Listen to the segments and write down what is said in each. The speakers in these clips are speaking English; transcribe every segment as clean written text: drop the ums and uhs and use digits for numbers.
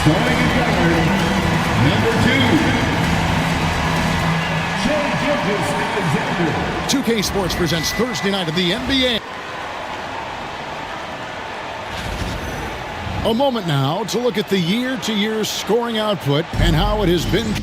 Starting at guard, number 2, Shai Gilgeous-Alexander. 2K Sports presents Thursday night of the NBA. A moment now to look at the year-to-year scoring output and how it has been.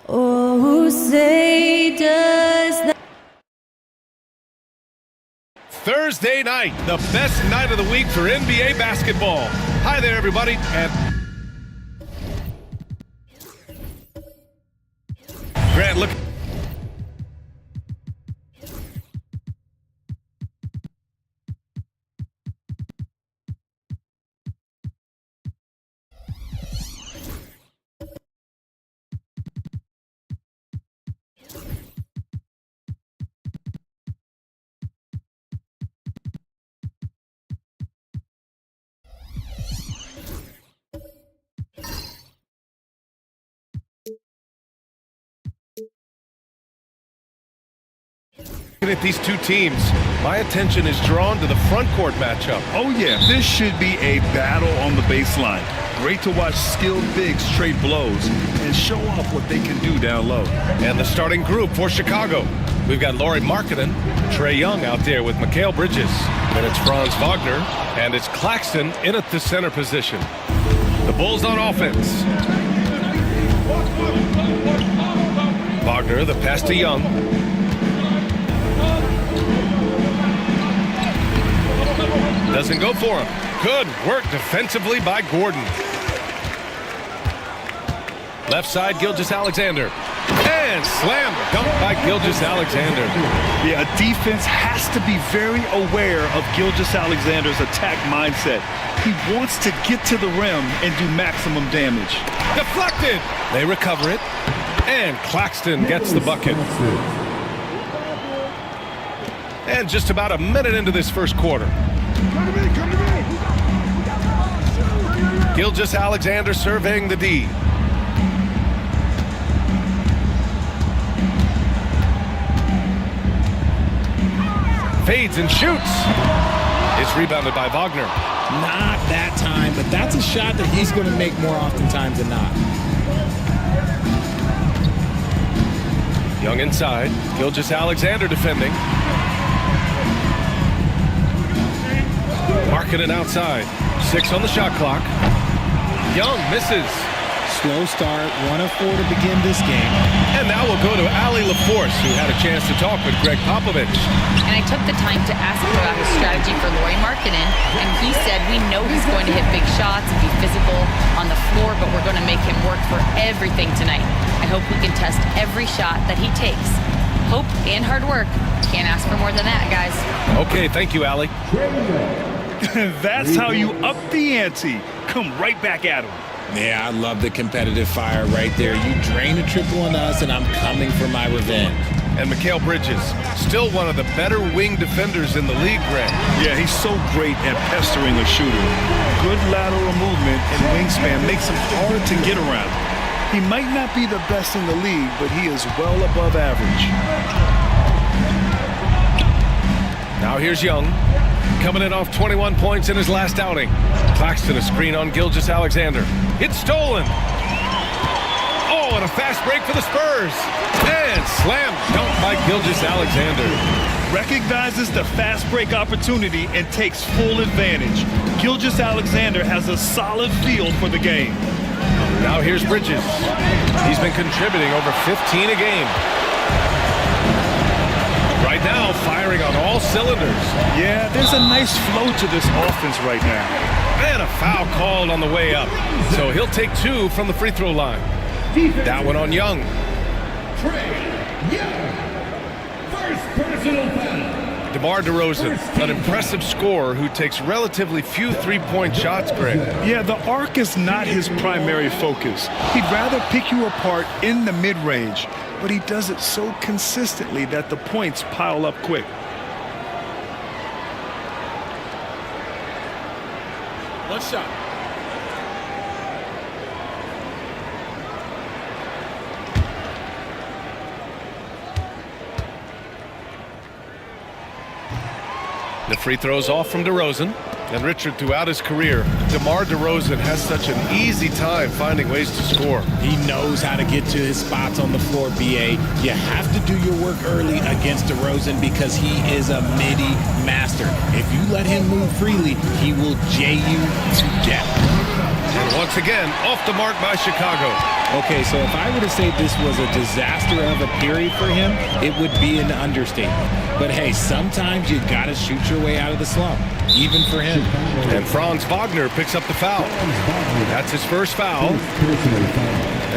Oh, say does that. Thursday night, the best night of the week for NBA basketball. Hi there, everybody. And Grant, look. Looking at these two teams, my attention is drawn to the front court matchup. Oh yeah, this should be a battle on the baseline. Great to watch skilled bigs trade blows and show off what they can do down low. And the starting group for Chicago. We've got Lauri Markkanen, Trae Young out there with Mikal Bridges. Then it's Franz Wagner, and it's Claxton in at the center position. The Bulls on offense. Wagner, the pass to Young. Doesn't go for him. Good work defensively by Gordon. Left side, Gilgeous-Alexander. And slam dunk by Gilgeous-Alexander. Yeah, a defense has to be very aware of Gilgeous-Alexander's attack mindset. He wants to get to the rim and do maximum damage. Deflected. They recover it. And Claxton gets the bucket. And just about a minute into this first quarter. Gilgeous-Alexander surveying the D. Fades and shoots. It's rebounded by Wagner. Not that time, but that's a shot that he's going to make more oftentimes than not. Young inside. Gilgeous-Alexander defending. Markkanen outside. 6 on the shot clock. Young misses. Slow start, 1 of 4 to begin this game. And now we'll go to Ali LaForce, who had a chance to talk with Greg Popovich. And I took the time to ask him about his strategy for Lauri Markkanen, and he said, we know he's going to hit big shots and be physical on the floor, but we're going to make him work for everything tonight. I hope we can test every shot that he takes. Hope and hard work. Can't ask for more than that, guys. Okay, thank you, Ali. That's how you up the ante. Come right back at him. Yeah, I love the competitive fire right there. You drain a triple on us, and I'm coming for my revenge. And Mikal Bridges, still one of the better wing defenders in the league, Greg. Yeah, he's so great at pestering a shooter. Good lateral movement and wingspan makes him hard to get around. He might not be the best in the league, but he is well above average. Now here's Young, coming in off 21 points in his last outing. Claxton a screen on Gilgeous-Alexander. It's stolen. Oh, and a fast break for the Spurs. And slam dunk by Gilgeous-Alexander. Recognizes the fast break opportunity and takes full advantage. Gilgeous-Alexander has a solid feel for the game. Now here's Bridges. He's been contributing over 15 a game. Right now, firing on all cylinders. Yeah, there's a nice flow to this offense right now. And a foul called on the way up. So he'll take 2 from the free throw line. That one on Young. First personal foul. DeMar DeRozan, an impressive scorer who takes relatively few three-point shots, Greg. Yeah, the arc is not his primary focus. He'd rather pick you apart in the mid-range, but he does it so consistently that the points pile up quick. One shot. The free throw's off from DeRozan. And Richard, throughout his career, DeMar DeRozan has such an easy time finding ways to score. He knows how to get to his spots on the floor, BA. You have to do your work early against DeRozan because he is a midi master. If you let him move freely, he will J you to death. And once again, off the mark by Chicago. Okay, so if I were to say this was a disaster of a period for him, it would be an understatement. But hey, sometimes you gotta shoot your way out of the slump, even for him. And Franz Wagner picks up the foul. That's his first foul.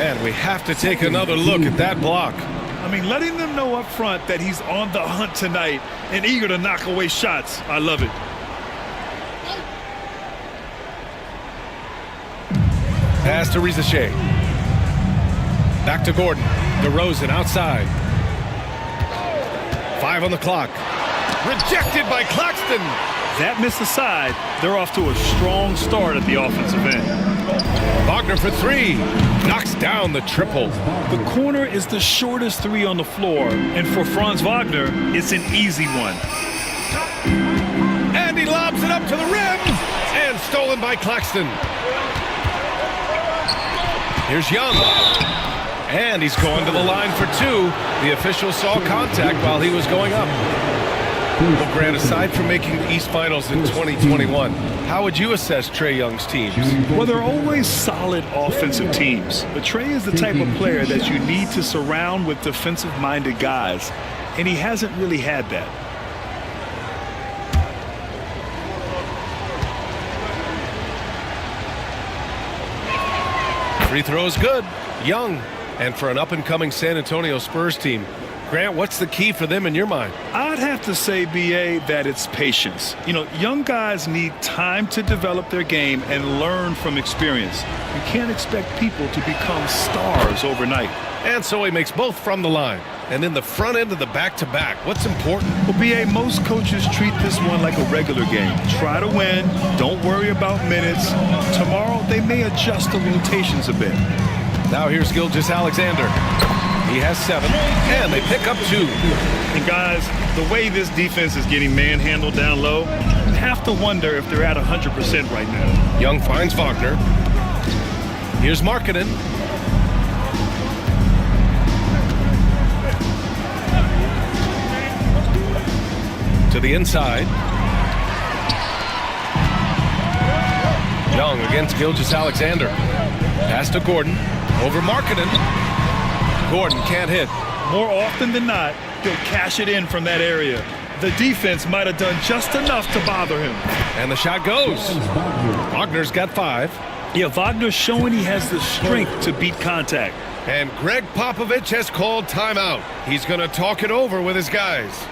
And we have to take another look at that block. I mean, letting them know up front that he's on the hunt tonight and eager to knock away shots. I love it. Pass to Rizachet. Back to Gordon. DeRozan outside. 5 on the clock. Rejected by Claxton. That miss aside, they're off to a strong start at the offensive end. Wagner for 3. Knocks down the triple. The corner is the shortest 3 on the floor, and for Franz Wagner, it's an easy one. And he lobs it up to the rim. And stolen by Claxton. Here's Young. And he's going to the line for 2. The official saw contact while he was going up. Well, Grant, aside from making the East Finals in 2021, how would you assess Trae Young's teams? Well, they're always solid offensive teams. But Trae is the type of player that you need to surround with defensive-minded guys, and he hasn't really had that. Free throw is good. Young. And for an up-and-coming San Antonio Spurs team, Grant, what's the key for them in your mind? I'd have to say, B.A., that it's patience. You know, young guys need time to develop their game and learn from experience. You can't expect people to become stars overnight. And so he makes both from the line. And in the front end of the back-to-back, what's important? Well, B.A., most coaches treat this one like a regular game. Try to win. Don't worry about minutes. Tomorrow, they may adjust the rotations a bit. Now here's Gilgeous-Alexander. He has 7, and they pick up 2. And guys, the way this defense is getting manhandled down low, you have to wonder if they're at 100% right now. Young finds Wagner. Here's Markkanen. To the inside. Young against Gilgeous-Alexander. Pass to Gordon. Over Markkanen. Gordon can't hit. More often than not, he'll cash it in from that area. The defense might have done just enough to bother him. And the shot goes. Wagner's got 5. Yeah, Wagner's showing he has the strength to beat contact. And Greg Popovich has called timeout. He's going to talk it over with his guys.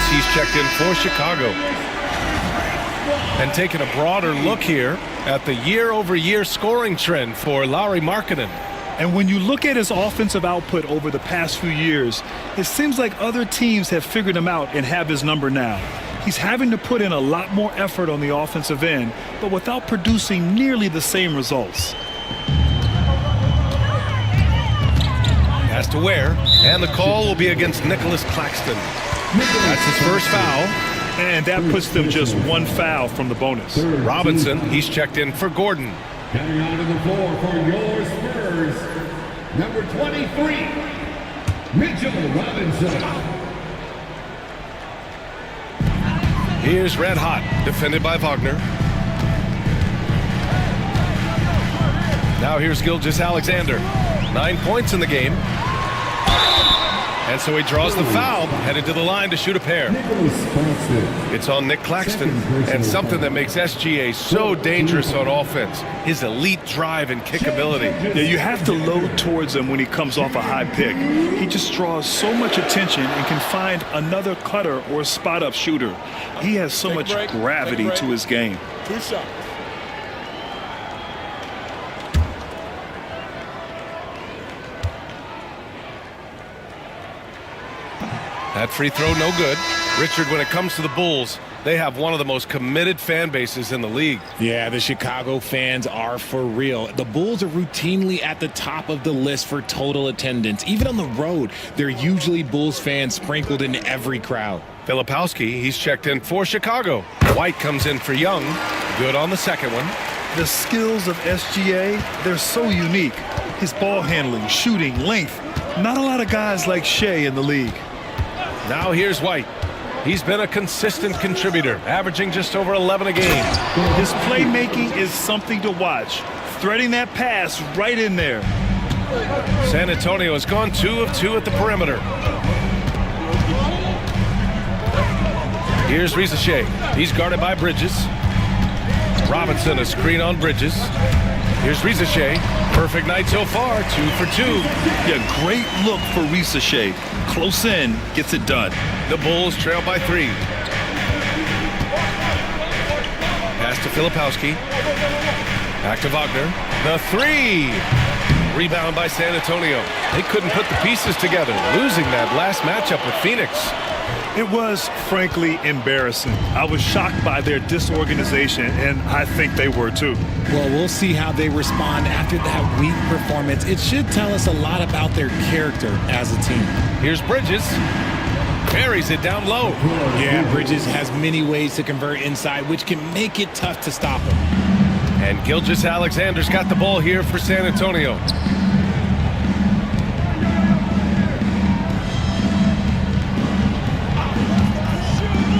He's checked in for Chicago. And taking a broader look here at the year-over-year scoring trend for Lauri Markkanen. And when you look at his offensive output over the past few years, it seems like other teams have figured him out and have his number now. He's having to put in a lot more effort on the offensive end, but without producing nearly the same results. Has to Ware, and the call will be against Nicholas Claxton. That's his first foul. And that puts them just 1 foul from the bonus. Robinson, he's checked in for Gordon. Coming onto the floor for your Spurs, number 23, Mitchell Robinson. Here's Red Hot, defended by Wagner. Now here's Gilgeous-Alexander. 9 points in the game. And so he draws the foul, headed to the line to shoot a pair. It's on Nick Claxton, and something that makes SGA so dangerous on offense, his elite drive and kick ability. Yeah, you have to load towards him when he comes off a high pick. He just draws so much attention and can find another cutter or spot-up shooter. He has so much gravity to his game. 2 shots. That free throw, no good. Richard, when it comes to the Bulls, they have one of the most committed fan bases in the league. Yeah, the Chicago fans are for real. The Bulls are routinely at the top of the list for total attendance. Even on the road, there are usually Bulls fans sprinkled in every crowd. Filipowski, he's checked in for Chicago. White comes in for Young. Good on the second one. The skills of SGA, they're so unique. His ball handling, shooting, length. Not a lot of guys like Shea in the league. Now here's White. He's been a consistent contributor, averaging just over 11 a game. His playmaking is something to watch. Threading that pass right in there. San Antonio has gone 2 of 2 at the perimeter. Here's Risache. He's guarded by Bridges. Robinson, a screen on Bridges. Here's Risache. Perfect night so far, 2 for 2. Yeah, great look for Risache. Close in, gets it done. The Bulls trail by 3. Pass to Filipowski. Back to Wagner. The 3. Rebound by San Antonio. They couldn't put the pieces together, losing that last matchup with Phoenix. It was, frankly, embarrassing. I was shocked by their disorganization, and I think they were too. Well, we'll see how they respond after that weak performance. It should tell us a lot about their character as a team. Here's Bridges. Buries it down low. Yeah, Bridges has many ways to convert inside, which can make it tough to stop him. And Gilgeous-Alexander's got the ball here for San Antonio.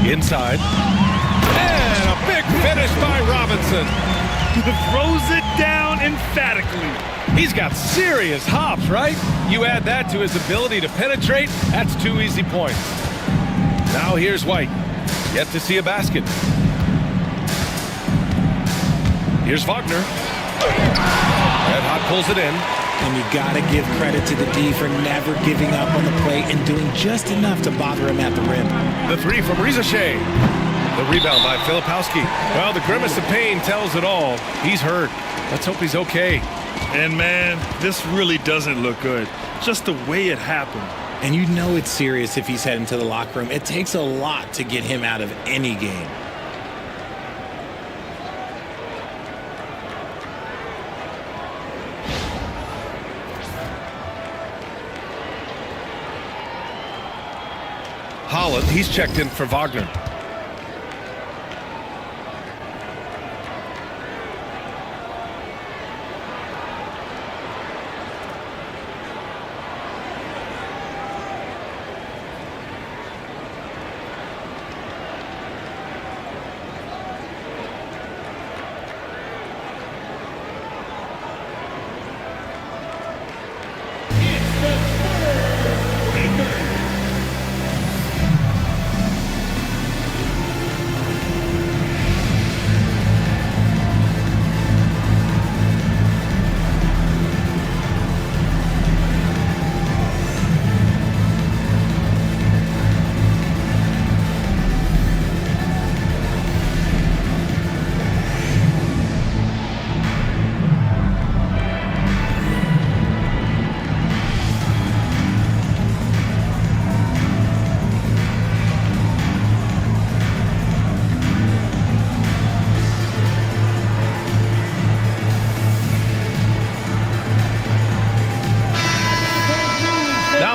Inside. And a big finish by Robinson. Throws it down emphatically. He's got serious hops, right? You add that to his ability to penetrate, that's 2 easy points. Now here's White. Yet to see a basket. Here's Wagner. Red Hot pulls it in. And you got to give credit to the D for never giving up on the play and doing just enough to bother him at the rim. The three from Rizashay. The rebound by Filipowski. Well, the grimace of pain tells it all. He's hurt. Let's hope he's okay. And man, this really doesn't look good. Just the way it happened. And you know it's serious if he's heading to the locker room. It takes a lot to get him out of any game. Holland, he's checked in for Wagner.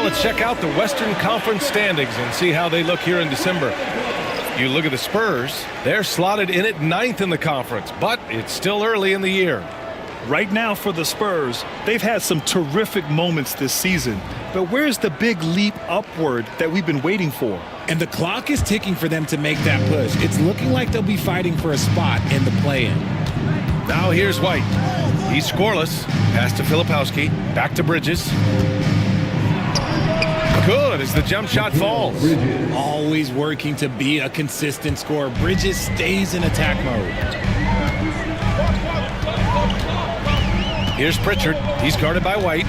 Let's check out the Western Conference standings and see how they look here in December. You look at the Spurs, they're slotted in at 9th in the conference, but it's still early in the year. Right now for the Spurs, they've had some terrific moments this season. But where's the big leap upward that we've been waiting for? And the clock is ticking for them to make that push. It's looking like they'll be fighting for a spot in the play-in. Now here's White. He's scoreless. Pass to Filipowski. Back to Bridges. Good as the jump shot falls. Always working to be a consistent scorer. Bridges stays in attack mode. Here's Pritchard. He's guarded by White.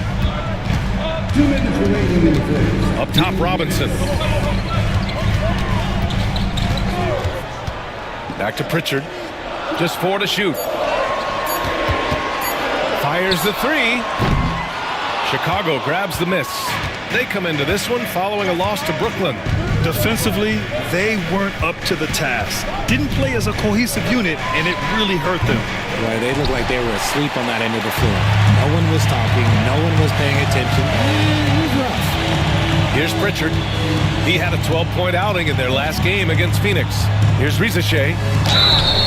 2 minutes remaining in the first. Up top, Robinson. Back to Pritchard. Just 4 to shoot. Fires the 3. Chicago grabs the miss. They come into this one following a loss to Brooklyn. Defensively, they weren't up to the task. Didn't play as a cohesive unit, and it really hurt them. Right, they looked like they were asleep on that end of the floor. No one was talking. No one was paying attention. It was rough. Here's Pritchard. He had a 12-point outing in their last game against Phoenix. Here's Rizashay.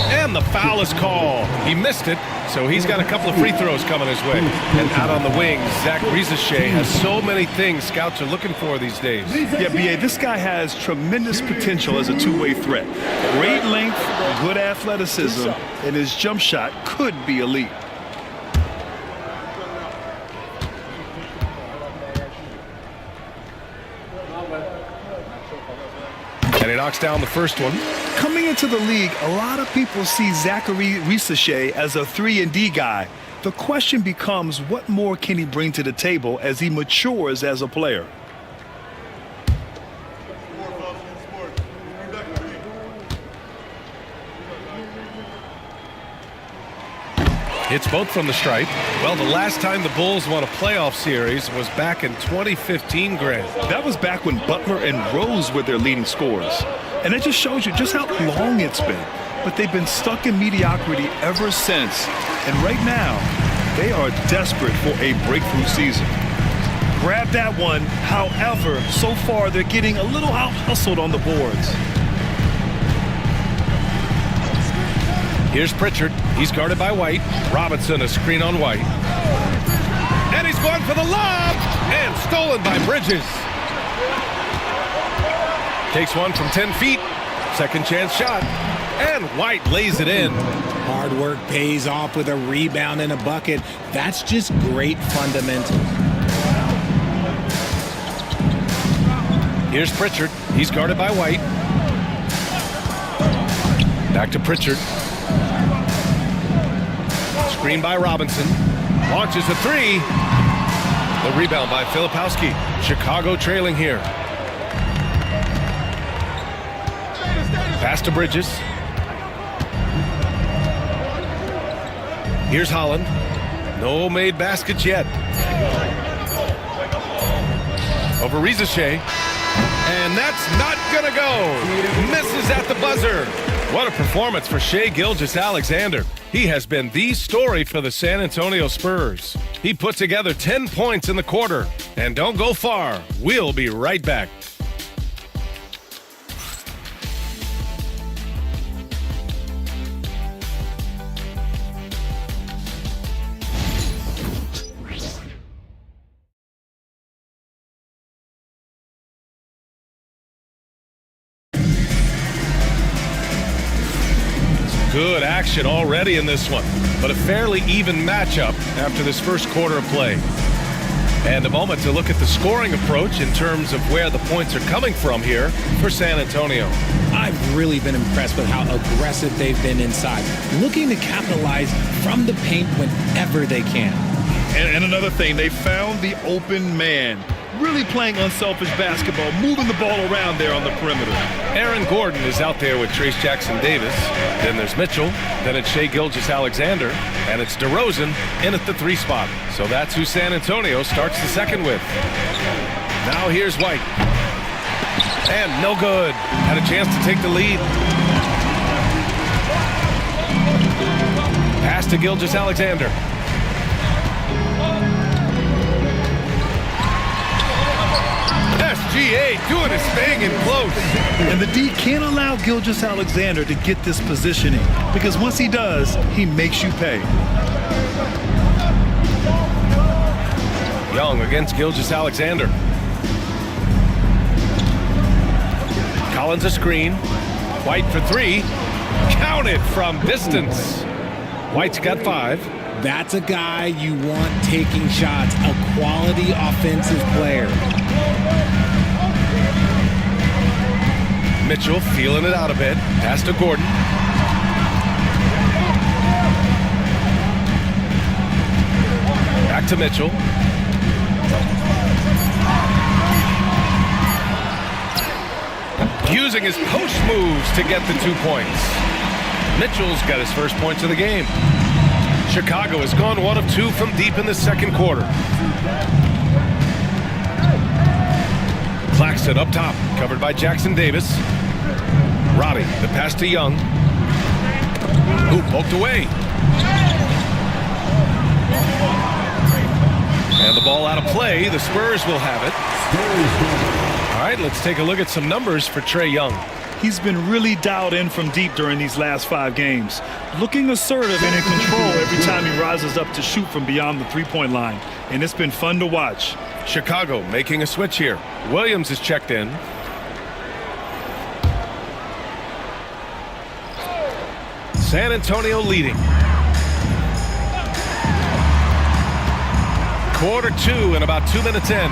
And the foul is called. He missed it, so he's got a couple of free throws coming his way. And out on the wings, Zach Rizashay has so many things scouts are looking for these days. Yeah, B.A., this guy has tremendous potential as a two-way threat. Great length, good athleticism, and his jump shot could be elite. And he knocks down the first one. Coming into the league, a lot of people see Zachary Rizashay as a 3-and-D guy. The question becomes, what more can he bring to the table as he matures as a player? Hits both from the stripe. Well, the last time the Bulls won a playoff series was back in 2015, Grant. That was back when Butler and Rose were their leading scorers. And it just shows you just how long it's been. But they've been stuck in mediocrity ever since. And right now, they are desperate for a breakthrough season. Grab that one. However, so far they're getting a little out-hustled on the boards. Here's Pritchard. He's guarded by White. Robinson, a screen on White. And he's going for the lob! And stolen by Bridges. Takes one from 10 feet. Second chance shot. And White lays it in. Hard work pays off with a rebound and a bucket. That's just great fundamentals. Here's Pritchard. He's guarded by White. Back to Pritchard. Screen by Robinson. Launches a three. The rebound by Filipowski. Chicago trailing here. Pass to Bridges. Here's Holland. No made baskets yet. Over Rizachet. And that's not gonna go. Misses at the buzzer. What a performance for Shai Gilgeous-Alexander. He has been the story for the San Antonio Spurs. He put together 10 points in the quarter. And don't go far. We'll be right back. Good action already in this one, but a fairly even matchup after this first quarter of play. And a moment to look at the scoring approach in terms of where the points are coming from here for San Antonio. I've really been impressed with how aggressive they've been inside, looking to capitalize from the paint whenever they can. And another thing, they found the open man. Really playing unselfish basketball, moving the ball around there on the perimeter. Aaron Gordon is out there with Trace Jackson-Davis. Then there's Mitchell. Then it's Shai Gilgeous-Alexander. And it's DeRozan in at the 3 spot. So that's who San Antonio starts the second with. Now here's White. And no good. Had a chance to take the lead. Pass to Gilgeous-Alexander. SGA doing his thing in close. And the D can't allow Gilgeous-Alexander to get this positioning, because once he does, he makes you pay. Young against Gilgeous-Alexander. Collins a screen. White for 3. Counted from distance. White's got 5. That's a guy you want taking shots, a quality offensive player. Mitchell feeling it out a bit. Pass to Gordon. Back to Mitchell. Using his post moves to get the 2 points. Mitchell's got his first points of the game. Chicago has gone 1 of 2 from deep in the second quarter. Claxton up top, covered by Jackson-Davis. Roddy, the pass to Young. Who poked away. And the ball out of play. The Spurs will have it. All right, let's take a look at some numbers for Trae Young. He's been really dialed in from deep during these last 5 games. Looking assertive and in control every time he rises up to shoot from beyond the 3-point line. And it's been fun to watch. Chicago making a switch here. Williams is checked in. San Antonio leading. Quarter 2 and about 2 minutes in.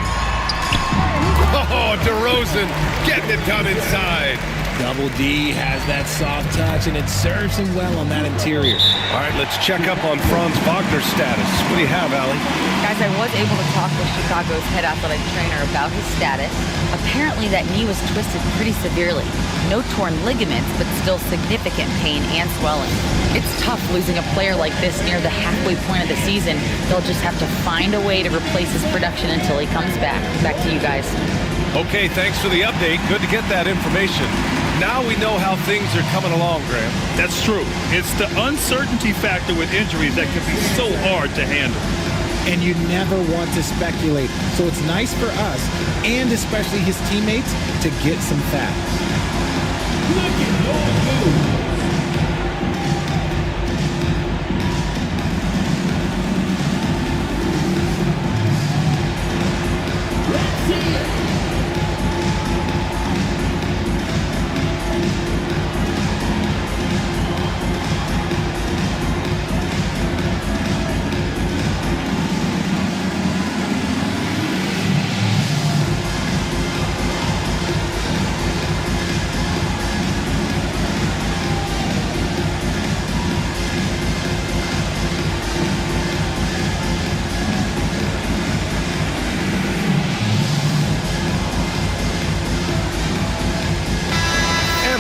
Oh, DeRozan getting it done inside. Double D has that soft touch, and it serves him well on that interior. All right, let's check up on Franz Wagner's status. What do you have, Allie? Guys, I was able to talk with Chicago's head athletic trainer about his status. Apparently, that knee was twisted pretty severely. No torn ligaments, but still significant pain and swelling. It's tough losing a player like this near the halfway point of the season. They'll just have to find a way to replace his production until he comes back. Back to you guys. Okay, thanks for the update. Good to get that information. Now we know how things are coming along, Graham. That's true. It's the uncertainty factor with injuries that can be so hard to handle. And you never want to speculate. So it's nice for us, and especially his teammates, to get some facts. Look at your move. Let's see it.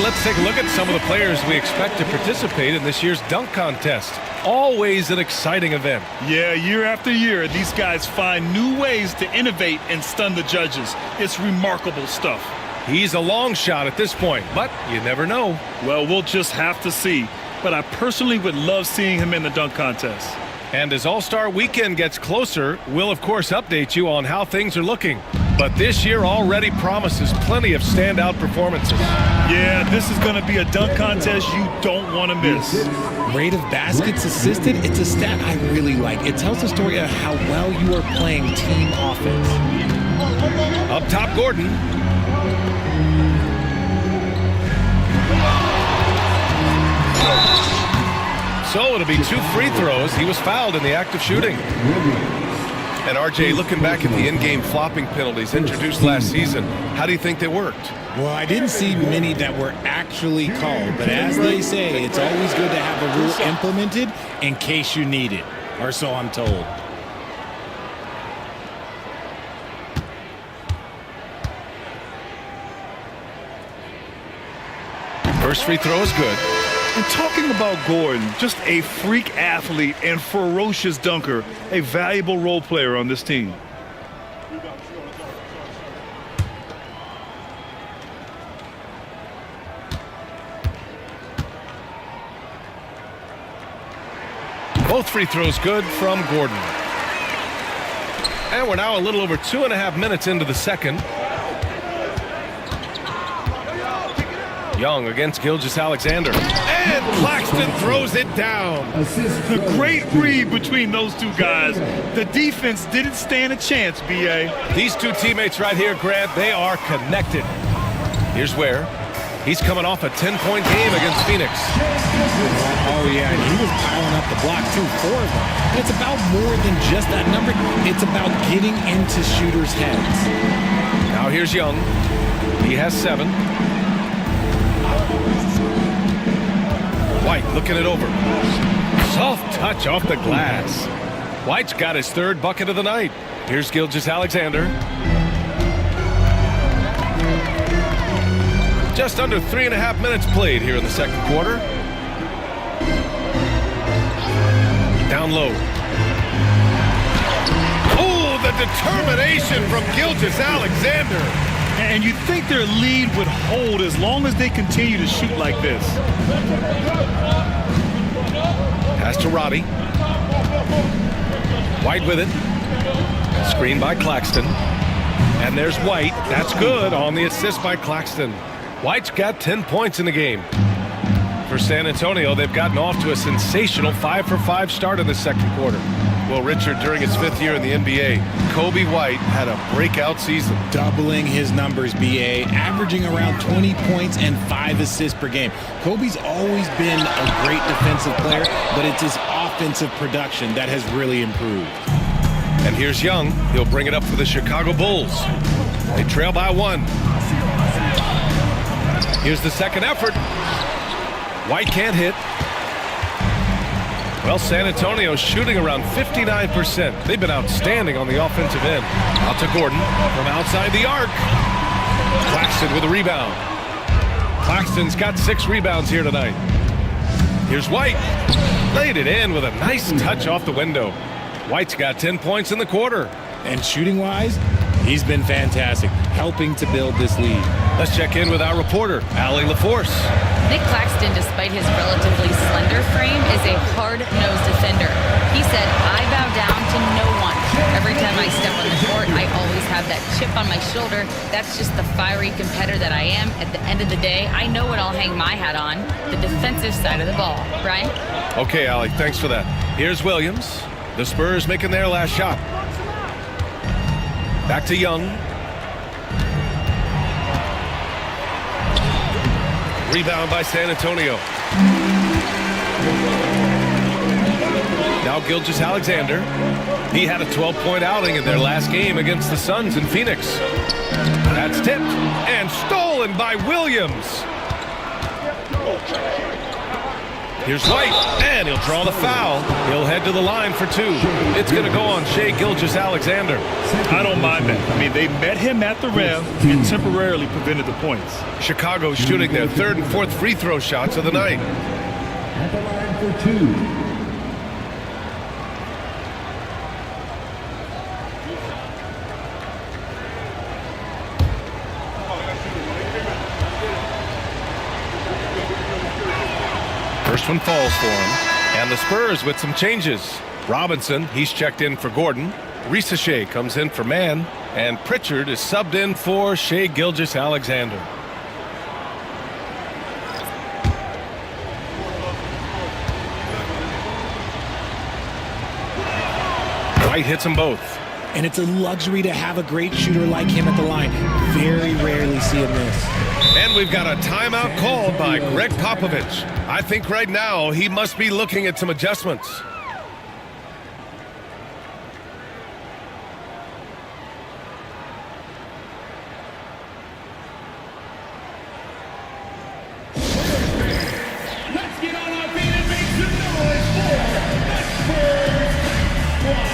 Let's take a look at some of the players we expect to participate in this year's dunk contest. Always an exciting event. Yeah, year after year, these guys find new ways to innovate and stun the judges. It's remarkable stuff. He's a long shot at this point, but you never know. Well, we'll just have to see. But I personally would love seeing him in the dunk contest. And as All-Star Weekend gets closer, we'll of course update you on how things are looking. But this year already promises plenty of standout performances. Yeah, this is going to be a dunk contest you don't want to miss. Rate of baskets assisted, it's a stat I really like. It tells the story of how well you are playing team offense. Up top, Gordon. So it'll be 2 free throws. He was fouled in the act of shooting. And RJ, looking back at the in-game flopping penalties introduced last season, how do you think they worked? Well, I didn't see many that were actually called, but as they say, it's always good to have a rule implemented in case you need it, or so I'm told. First free throw is good. And talking about Gordon, just a freak athlete and ferocious dunker, a valuable role player on this team. Both free throws good from Gordon. And we're now a little over 2.5 minutes into the second. Young against Gilgeous-Alexander. And Claxton throws it down. A great read between those two guys. The defense didn't stand a chance, B.A. These two teammates right here, Grant, they are connected. Here's where. He's coming off a 10-point game against Phoenix. Oh, yeah, and he was piling up the block, too, 4 of them. And it's about more than just that number. It's about getting into shooters' heads. Now here's Young. He has 7. White looking it over. Soft touch off the glass. White's got his 3rd bucket of the night. Here's Gilgeous-Alexander. Just under 3.5 minutes played here in the second quarter. Down low. Oh, the determination from Gilgeous-Alexander. And you'd think their lead would hold as long as they continue to shoot like this. Pass to Roddy. White with it. Screen by Claxton. And there's White. That's good on the assist by Claxton. White's got 10 points in the game. For San Antonio, they've gotten off to a sensational 5-for-5 start in the second quarter. Well, Richard, during his 5th year in the NBA, Kobe White had a breakout season. Doubling his numbers, B.A., averaging around 20 points and 5 assists per game. Kobe's always been a great defensive player, but it's his offensive production that has really improved. And here's Young. He'll bring it up for the Chicago Bulls. They trail by 1. Here's the second effort. White can't hit. Well, San Antonio's shooting around 59%. They've been outstanding on the offensive end. Out to Gordon from outside the arc. Claxton with a rebound. Claxton's got 6 rebounds here tonight. Here's White. Laid it in with a nice touch off the window. White's got 10 points in the quarter. And shooting-wise, he's been fantastic, helping to build this lead. Let's check in with our reporter, Allie LaForce. Nick Claxton, despite his relatively slender frame, is a hard-nosed defender. He said, "I bow down to no one. Every time I step on the court, I always have that chip on my shoulder. That's just the fiery competitor that I am. At the end of the day, I know what I'll hang my hat on, the defensive side of the ball." Brian? Okay, Allie, thanks for that. Here's Williams. The Spurs making their last shot. Back to Young. Rebound by San Antonio. Now Gilgeous-Alexander. He had a 12-point outing in their last game against the Suns in Phoenix. That's tipped and stolen by Williams. Here's White, and he'll draw the foul. He'll head to the line for 2. It's going to go on Shai Gilgeous-Alexander. I don't mind that. I mean, they met him at the rim and temporarily prevented the points. Chicago's shooting their 3rd and 4th free throw shots of the night. At the line for 2. First one falls for him. And the Spurs with some changes. Robinson, he's checked in for Gordon. Shai comes in for Mann. And Pritchard is subbed in for Shai Gilgeous-Alexander. White hits them both. And it's a luxury to have a great shooter like him at the line. Very rarely see him miss. And we've got a timeout called by Greg Popovich. I think right now he must be looking at some adjustments. Let's get on our feet and make some noise for the Spurs squad.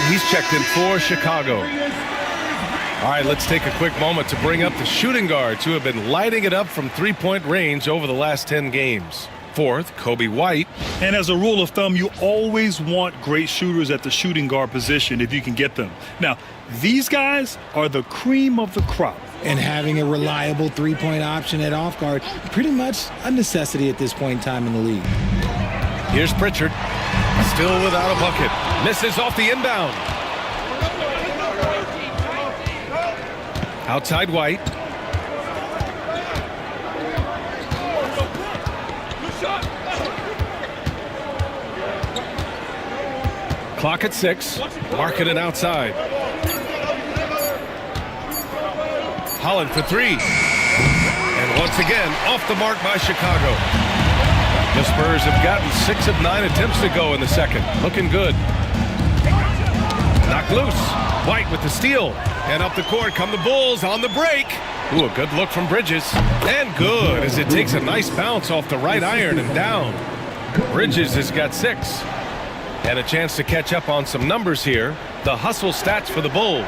He's checked in for Chicago. All right, let's take a quick moment to bring up the shooting guards who have been lighting it up from 3-point range over the last 10 games. 4th, Kobe White. And as a rule of thumb, you always want great shooters at the shooting guard position if you can get them. Now, these guys are the cream of the crop. And having a reliable 3-point option at off guard, pretty much a necessity at this point in time in the league. Here's Pritchard. Still without a bucket. Misses off the inbound. Outside White. Clock at 6. Marketing outside. Holland for 3. And once again, off the mark by Chicago. The Spurs have gotten 6 of 9 attempts to go in the second. Looking good. Knocked loose. White with the steal. And up the court come the Bulls on the break. Ooh, a good look from Bridges. And good as it takes a nice bounce off the right iron and down. Bridges has got 6. And a chance to catch up on some numbers here. The hustle stats for the Bulls.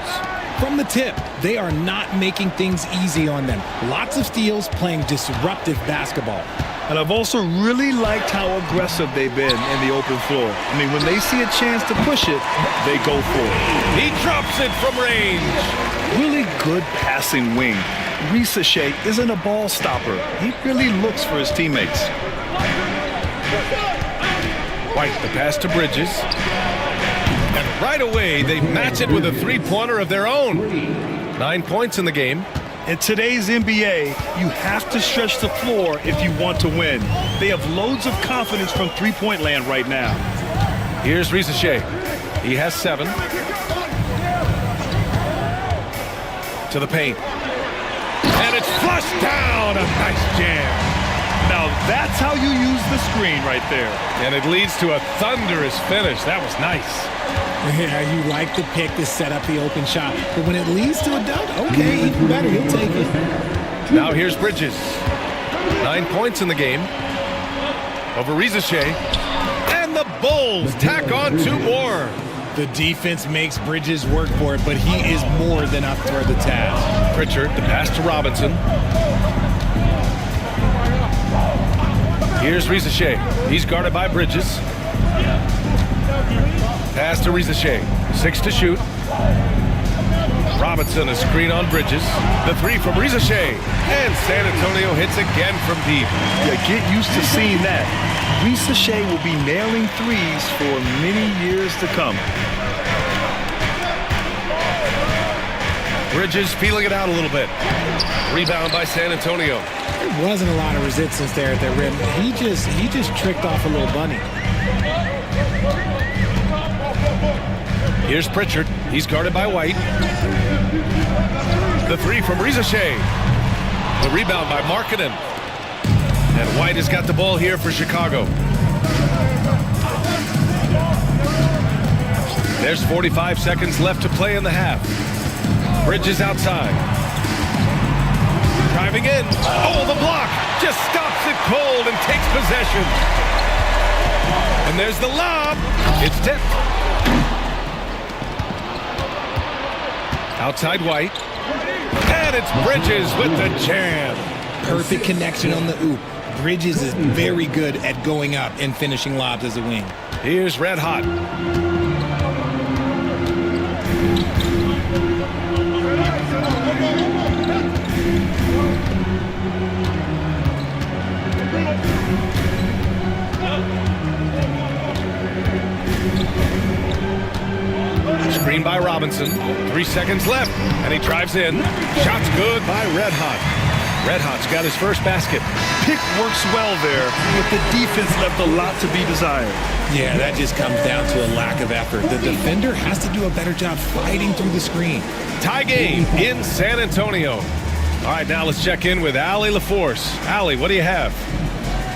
From the tip, they are not making things easy on them. Lots of steals, playing disruptive basketball. And I've also really liked how aggressive they've been in the open floor. I mean, when they see a chance to push it, they go for it. He drops it from range. Really good passing wing. Shea isn't a ball stopper. He really looks for his teammates. White, the pass to Bridges. And right away, they match it with a three-pointer of their own. 9 points in the game. In today's NBA, you have to stretch the floor if you want to win. They have loads of confidence from three-point land right now. Here's Shea. He has 7. To the paint. And it's flushed down. A nice jam. Now that's how you use the screen right there. And it leads to a thunderous finish. That was nice. Yeah, you like the pick to set up the open shot. But when it leads to a dunk, okay, even better. He'll take it. Now here's Bridges. 9 points in the game. Over Shea. And the Bulls tack on 2 more. The defense makes Bridges work for it, but he is more than up for the task. Pritchard, the pass to Robinson. Here's Shea. He's guarded by Bridges. Pass to Shea. 6 to shoot. Robinson, a screen on Bridges. The 3 from Shea. And San Antonio hits again from deep. Yeah, get used to seeing that. Shea will be nailing threes for many years to come. Bridges feeling it out a little bit. Rebound by San Antonio. There wasn't a lot of resistance there at the rim. He just tricked off a little bunny. Here's Pritchard. He's guarded by White. The 3 from Shea. The rebound by Markkanen. And White has got the ball here for Chicago. There's 45 seconds left to play in the half. Bridges outside. Driving in. Oh, the block. Just stops it cold and takes possession. And there's the lob. It's tipped. Outside White. And it's Bridges with the jam. Perfect connection on the oop. Bridges is very good at going up and finishing lobs as a wing. Here's Red Hot. Screen by Robinson. 3 seconds left, and he drives in. Shot's good by Red Hot. Red Hot's got his first basket. Pick works well there, but the defense left a lot to be desired. Yeah, that just comes down to a lack of effort. The defender has to do a better job fighting through the screen. Tie game in San Antonio. All right, now let's check in with Allie LaForce. Allie, what do you have?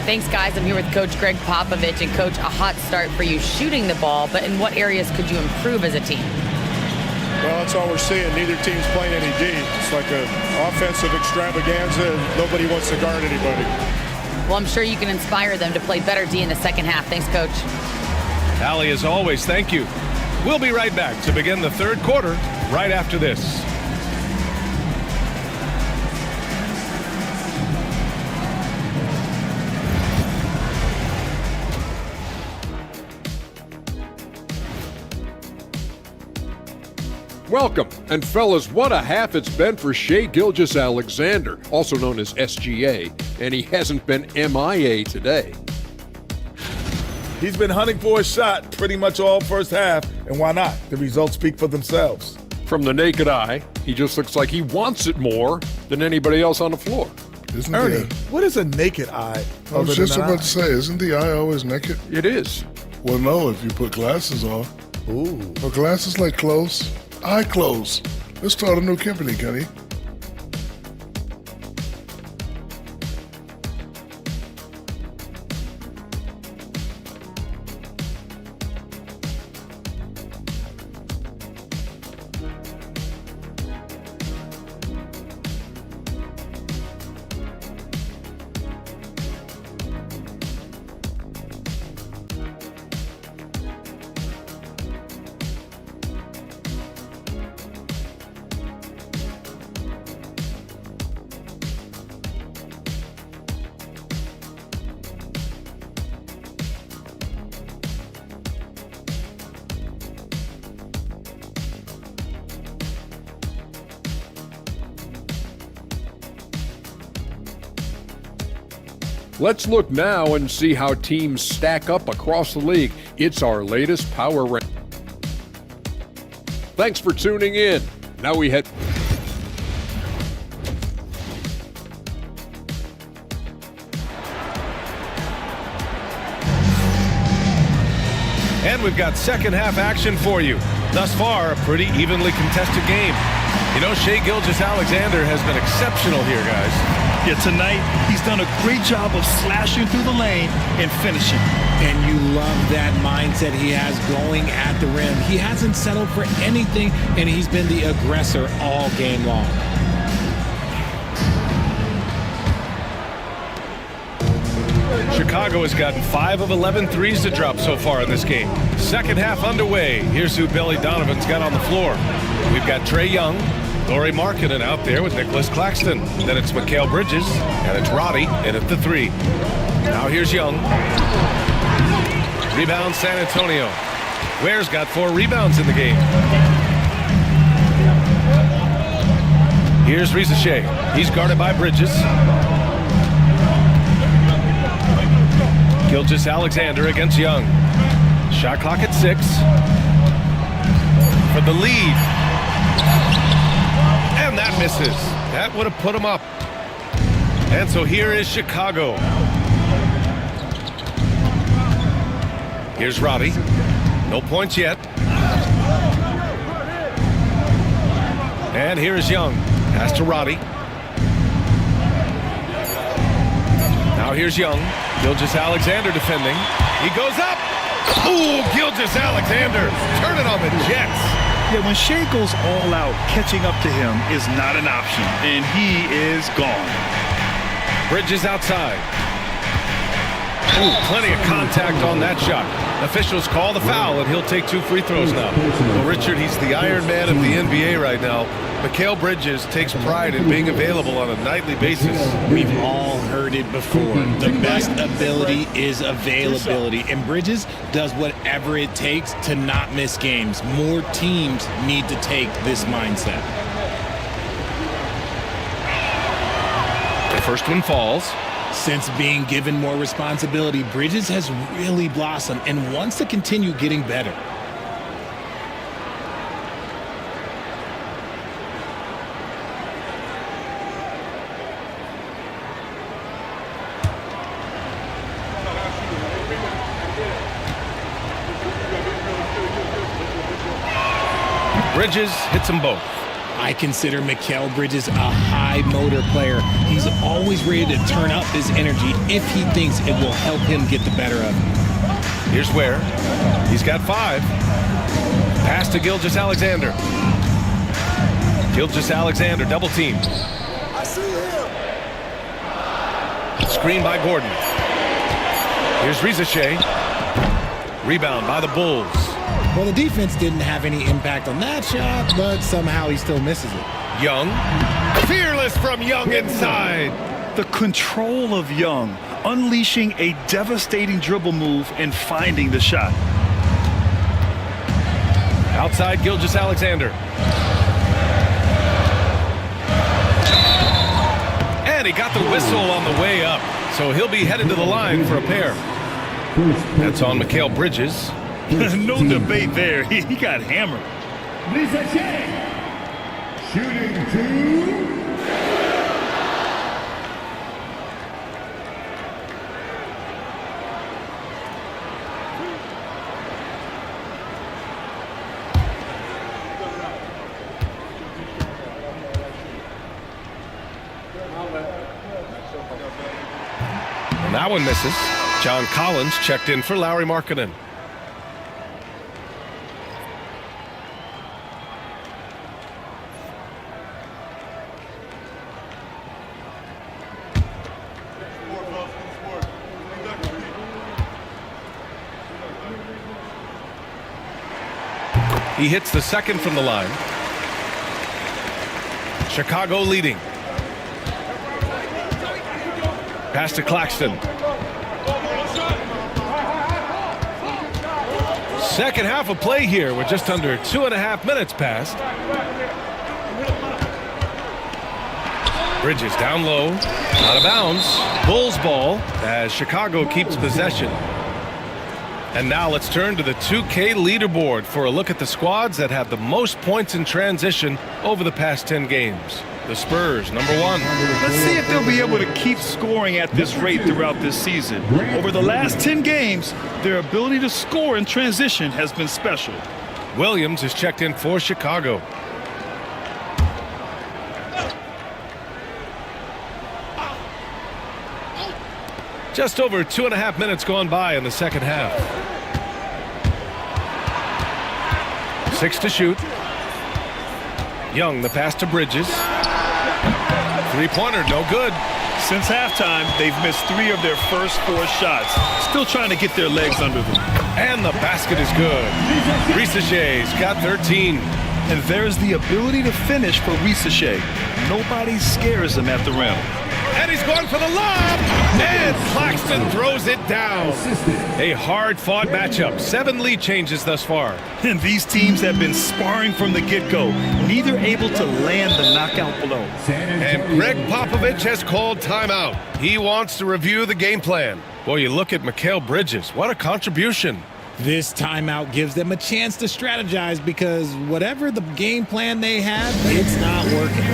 Thanks, guys. I'm here with Coach Greg Popovich. And, Coach, a hot start for you shooting the ball, but in what areas could you improve as a team? Well, that's all we're seeing. Neither team's playing any D. It's like an offensive extravaganza, and nobody wants to guard anybody. Well, I'm sure you can inspire them to play better D in the second half. Thanks, Coach. Allie, as always, thank you. We'll be right back to begin the third quarter right after this. Welcome, and fellas, what a half it's been for Shai Gilgeous-Alexander, also known as SGA, and he hasn't been MIA today. He's been hunting for a shot pretty much all first half, and why not? The results speak for themselves. From the naked eye, he just looks like he wants it more than anybody else on the floor. Ernie, what is a naked eye? I was just about to say, isn't the eye always naked? It is. Well, no, if you put glasses on. Ooh. Well, glasses like clothes. Eye clothes. Let's start a new company, Kenny. Let's look now and see how teams stack up across the league. It's our latest power rank. Thanks for tuning in. Now we head. And we've got second half action for you. Thus far, a pretty evenly contested game. You know, Shai Gilgeous-Alexander has been exceptional here, guys. Yeah, tonight he's done a great job of slashing through the lane and finishing. And you love that mindset he has going at the rim. He hasn't settled for anything, and he's been the aggressor all game long. Chicago has gotten 5 of 11 threes to drop so far in this game. Second half underway. Here's who Billy Donovan's got on the floor. We've got Trae Young, Lauri Markkanen out there with Nicholas Claxton. Then it's Mikal Bridges, and it's Roddy in at the 3. Now here's Young. Rebound San Antonio. Ware's got 4 rebounds in the game. Here's Risa Shea. He's guarded by Bridges. Gilgeous-Alexander against Young. Shot clock at 6. For the lead. And that misses. That would have put him up. And so here is Chicago. Here's Roddy. No points yet. And here is Young. Pass to Roddy. Now here's Young. Gilgeous-Alexander defending. He goes up. Ooh, Gilgeous-Alexander. Turn it on the Jets. Yeah, when Shai goes all out, catching up to him is not an option, and he is gone. Bridges outside. Ooh, plenty of contact on that shot. Officials call the foul, and he'll take 2 free throws now. Well, Richard, he's the Iron Man of the NBA right now. Mikal Bridges takes pride in being available on a nightly basis. We've all heard it before. The best ability is availability, and Bridges does whatever it takes to not miss games. More teams need to take this mindset. The first one falls. Since being given more responsibility, Bridges has really blossomed and wants to continue getting better. Bridges hits them both. I consider Mikal Bridges a high motor player. He's always ready to turn up his energy if he thinks it will help him get the better of him. Here's Ware. He's got 5. Pass to Gilgeous-Alexander. Gilgeous-Alexander double team. I see him. Screen by Gordon. Here's Risa Shea. Rebound by the Bulls. Well, the defense didn't have any impact on that shot, but somehow he still misses it. Young. Fearless from Young inside. The control of Young, unleashing a devastating dribble move and finding the shot. Outside Gilgeous-Alexander. And he got the whistle on the way up, so he'll be headed to the line for a pair. That's on Mikal Bridges. No debate there. He got hammered. Risa Shea. Shooting 2. And that one misses. John Collins checked in for Lauri Markkanen. He hits the second from the line. Chicago leading. Pass to Claxton. Second half of play here. We're just under 2.5 minutes past. Bridges down low, out of bounds. Bulls ball as Chicago keeps possession. And now let's turn to the 2K leaderboard for a look at the squads that have the most points in transition over the past 10 games. The Spurs, number 1. Let's see if they'll be able to keep scoring at this rate throughout this season. Over the last 10 games, their ability to score in transition has been special. Williams is checked in for Chicago. Just over 2.5 minutes gone by in the second half. 6 to shoot. Young, the pass to Bridges. Three-pointer, no good. Since halftime, they've missed 3 of their first 4 shots. Still trying to get their legs under them. And the basket is good. Risaché's got 13. And there's the ability to finish for Risacché. Nobody scares him at the rim. And he's going for the lob. And Claxton throws it down. A hard-fought matchup. 7 lead changes thus far. And these teams have been sparring from the get-go. Neither able to land the knockout blow. And Greg Popovich has called timeout. He wants to review the game plan. Boy, you look at Mikal Bridges. What a contribution. This timeout gives them a chance to strategize because whatever the game plan they have, it's not working.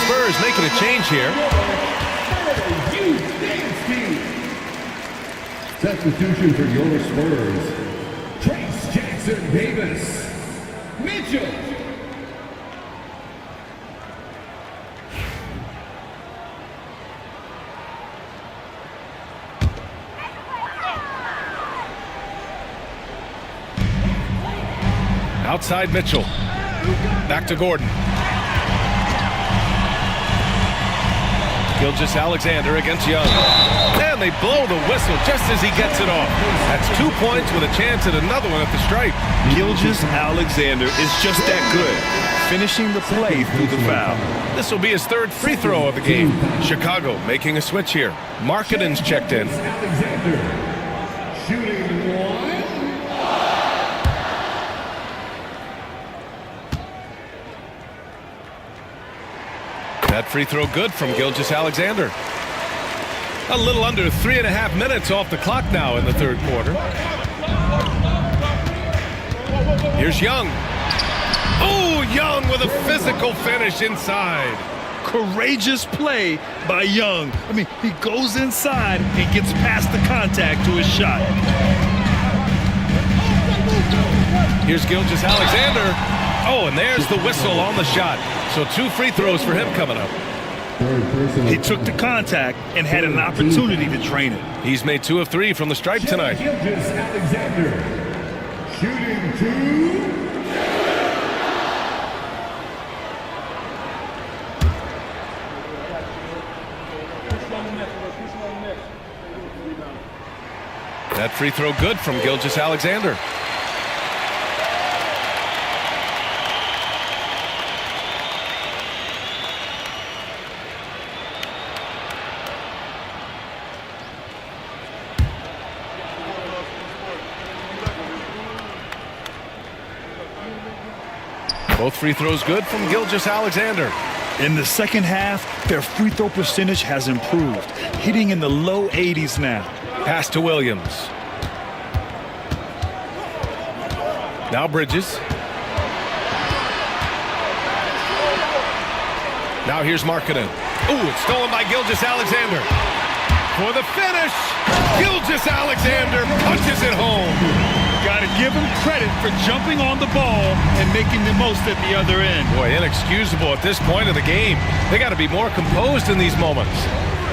Spurs making a change here. Substitution for your Spurs. Trace Jackson Davis. Mitchell. Outside Mitchell. Back to Gordon. Gilgeous-Alexander against Young. And they blow the whistle just as he gets it off. That's 2 points with a chance at another one at the stripe. Gilgeous-Alexander is just that good, finishing the play through the foul. This will be his 3rd free throw of the game. Chicago making a switch here. Markkanen's checked in. Alexander shooting one. That free throw good from Gilgeous-Alexander. A little under 3.5 minutes off the clock now in the 3rd quarter. Here's Young. Oh, Young with a physical finish inside. Courageous play by Young. I mean, he goes inside and gets past the contact to his shot. Here's Gilgeous-Alexander. Oh, and there's the whistle on the shot. So 2 free throws for him coming up. He took the contact and had an opportunity to drain it. He's made 2 of 3 from the stripe tonight. Gilgeous-Alexander shooting 2. That free throw good from Gilgeous-Alexander. Both free throws good from Gilgeous-Alexander. In the second half, their free throw percentage has improved, hitting in the low 80s now. Pass to Williams. Now Bridges. Now here's Markkanen. Ooh, it's stolen by Gilgeous-Alexander. For the finish, Gilgeous-Alexander punches it home. Got to give him credit for jumping on the ball and making the most at the other end. Boy, inexcusable at this point of the game. They got to be more composed in these moments.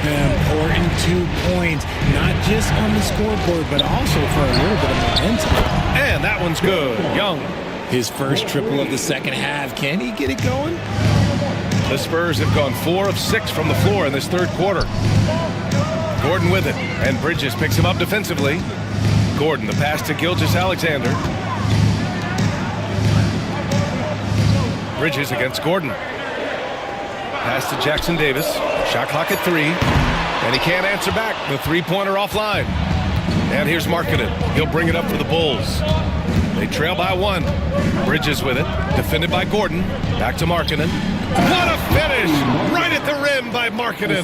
Important 2 points, not just on the scoreboard, but also for a little bit of momentum. And that one's good. Young. His first triple of the second half. Can he get it going? The Spurs have gone 4 of 6 from the floor in this third quarter. Gordon with it, and Bridges picks him up defensively. Gordon, the pass to Gilgeous-Alexander. Bridges against Gordon. Pass to Jackson Davis. Shot clock at 3. And he can't answer back. The three-pointer offline. And here's Markkanen. He'll bring it up for the Bulls. They trail by 1. Bridges with it. Defended by Gordon. Back to Markkanen. What a finish! Right at the rim by Markkanen.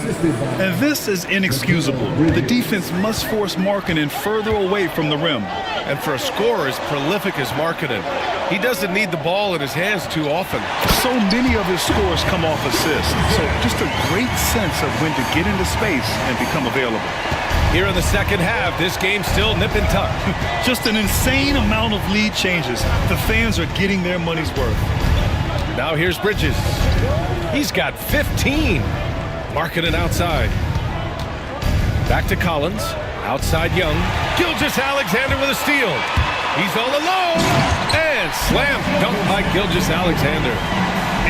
And this is inexcusable. The defense must force Markkanen further away from the rim. And for a scorer as prolific as Markkanen, he doesn't need the ball in his hands too often. So many of his scores come off assists. So just a great sense of when to get into space and become available. Here in the second half, this game's still nip and tuck. Just an insane amount of lead changes. The fans are getting their money's worth. Now here's Bridges. He's got 15. Markkanen outside. Back to Collins. Outside Young. Gilgeous-Alexander with a steal. He's all alone. And slam dunk by Gilgeous-Alexander.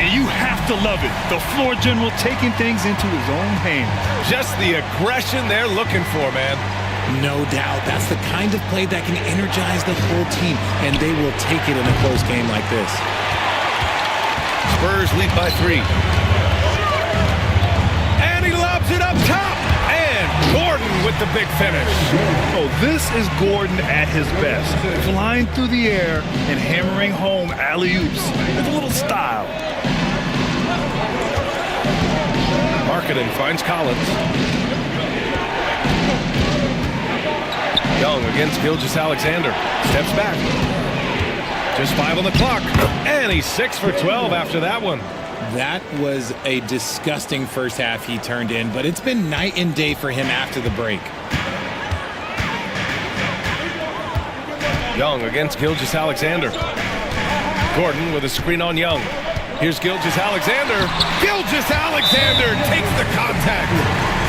And you have to love it. The floor general taking things into his own hands. Just the aggression they're looking for, man. No doubt. That's the kind of play that can energize the whole team, and they will take it in a close game like this. Spurs lead by 3. And he lobs it up top. And Gordon with the big finish. Oh, this is Gordon at his best. Flying through the air and hammering home alley-oops with a little style. Markkanen finds Collins. Young against Gilgeous-Alexander. Steps back. Just 5 on the clock. And he's 6 for 12 after that one. That was a disgusting first half he turned in, but it's been night and day for him after the break. Young against Gilgeous-Alexander. Gordon with a screen on Young. Here's Gilgeous-Alexander. Gilgeous-Alexander takes the contact.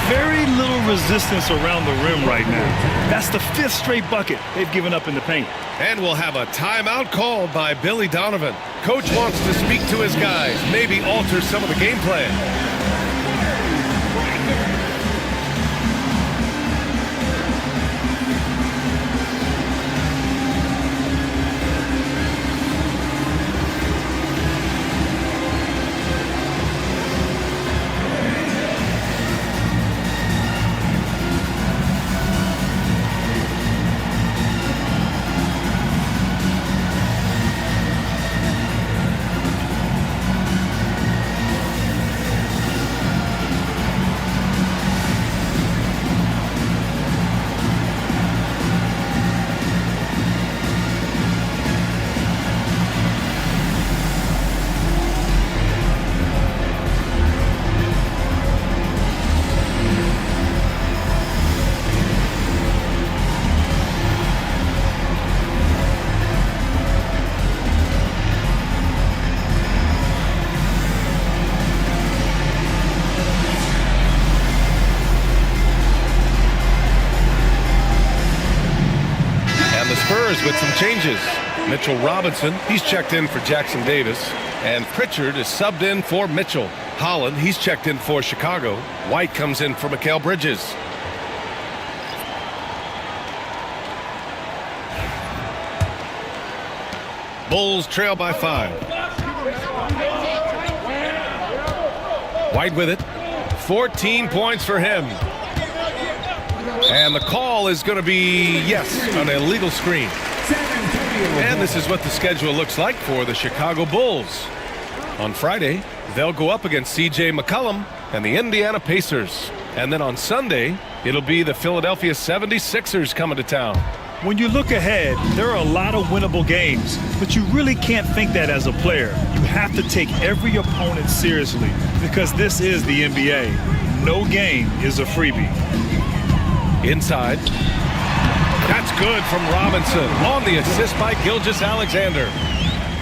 Very little resistance around the rim right now. That's the 5th straight bucket they've given up in the paint. And we'll have a timeout called by Billy Donovan. Coach wants to speak to his guys, maybe alter some of the game plan. Spurs with some changes. Mitchell Robinson, he's checked in for Jackson Davis. And Pritchard is subbed in for Mitchell. Holland, he's checked in for Chicago. White comes in for Mikal Bridges. Bulls trail by 5. White with it. 14 points for him. And the call is going to be, yes, an illegal screen. And this is what the schedule looks like for the Chicago Bulls. On Friday, they'll go up against C.J. McCollum and the Indiana Pacers. And then on Sunday, it'll be the Philadelphia 76ers coming to town. When you look ahead, there are a lot of winnable games, but you really can't think that as a player. You have to take every opponent seriously because this is the NBA. No game is a freebie. Inside. That's good from Robinson on the assist by Gilgeous-Alexander.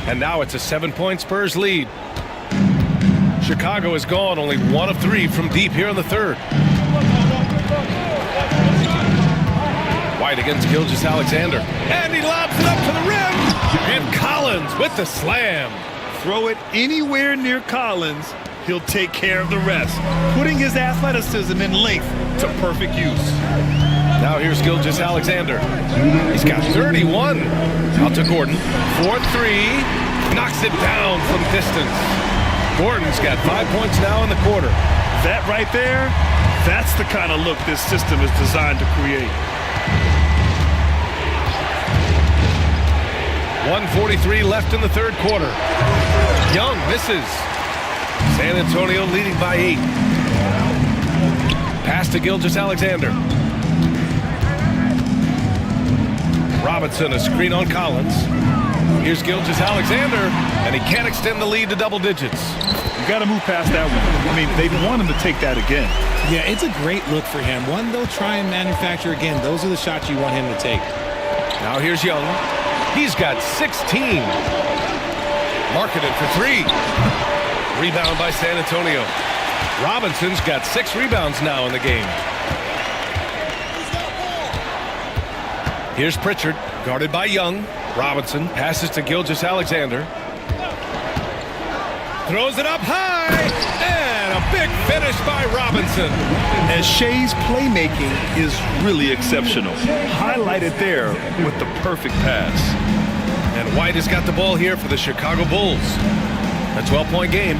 And now it's a 7-point Spurs lead. Chicago is gone only 1 of 3 from deep here in the third. White against Gilgeous-Alexander. And he lobs it up to the rim. And Collins with the slam. Throw it anywhere near Collins, he'll take care of the rest, putting his athleticism and length to perfect use. Now here's Gilgeous-Alexander. He's got 31. Out to Gordon. 4-3. Knocks it down from distance. Gordon's got 5 points now in the quarter. That right there, that's the kind of look this system is designed to create. 1:43 left in the third quarter. Young misses. San Antonio leading by 8. Pass to Gilgeous-Alexander. Robinson, a screen on Collins. Here's Gilgeous-Alexander, and he can't extend the lead to double digits. You got to move past that one. I mean, they want him to take that again. Yeah, it's a great look for him. One they'll try and manufacture again. Those are the shots you want him to take. Now here's Young. He's got 16. Marketed for 3. Rebound by San Antonio. Robinson's got 6 rebounds now in the game. Here's Pritchard, guarded by Young. Robinson passes to Gilgeous-Alexander. Throws it up high, and a big finish by Robinson. And Shea's playmaking is really exceptional. Highlighted there with the perfect pass. And White has got the ball here for the Chicago Bulls. A 12-point game.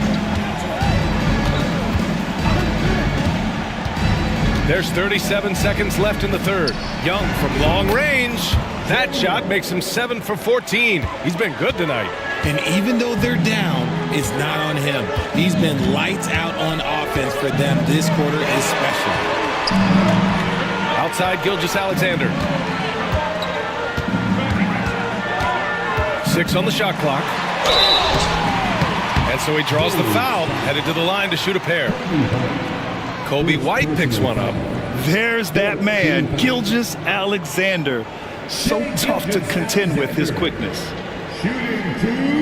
There's 37 seconds left in the third. Young from long range. That shot makes him 7 for 14. He's been good tonight. And even though they're down, it's not on him. He's been lights out on offense for them this quarter especially. Outside Gilgeous-Alexander. 6 on the shot clock. And so he draws the foul, headed to the line to shoot a pair. Kobe White picks one up. There's that man, Gilgeous-Alexander. So tough to contend with his quickness. Shooting 2.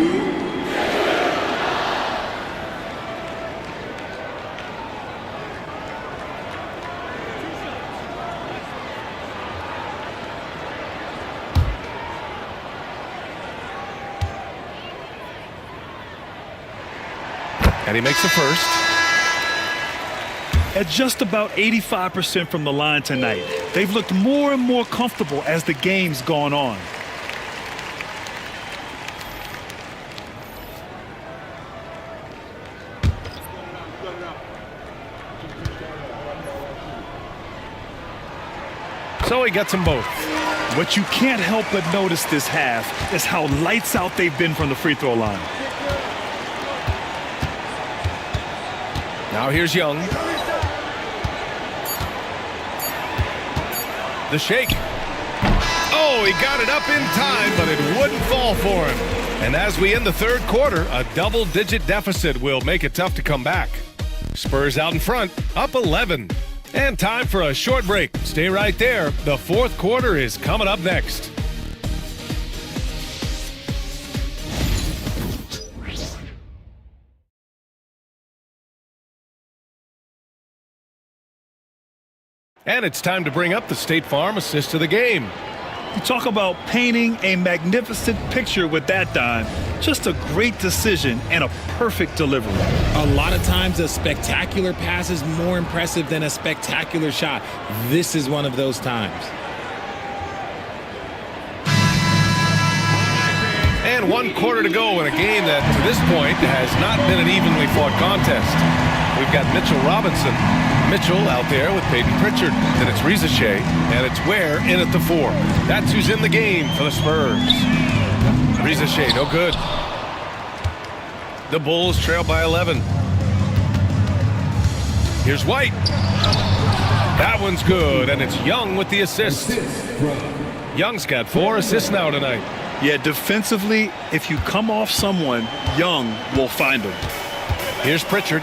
And he makes the first. At just about 85% from the line tonight, they've looked more and more comfortable as the game's gone on. So he gets them both. What you can't help but notice this half is how lights out they've been from the free throw line. Now here's Young. The shake. Oh, he got it up in time, but it wouldn't fall for him. And as we end the third quarter, a double-digit deficit will make it tough to come back. Spurs out in front, up 11. And time for a short break. Stay right there. The fourth quarter is coming up next. And it's time to bring up the State Farm assist of the game. You talk about painting a magnificent picture with that dime. Just a great decision and a perfect delivery. A lot of times a spectacular pass is more impressive than a spectacular shot. This is one of those times. And 1 quarter to go in a game that, to this point, has not been an evenly fought contest. We've got Mitchell Robinson. Mitchell out there with Peyton Pritchard. Then it's Shea, and it's Ware in at the 4. That's who's in the game for the Spurs. Shea, no good. The Bulls trail by 11. Here's White. That one's good, and it's Young with the assist. Young's got 4 assists now tonight. Yeah, defensively, if you come off someone, Young will find them. Here's Pritchard.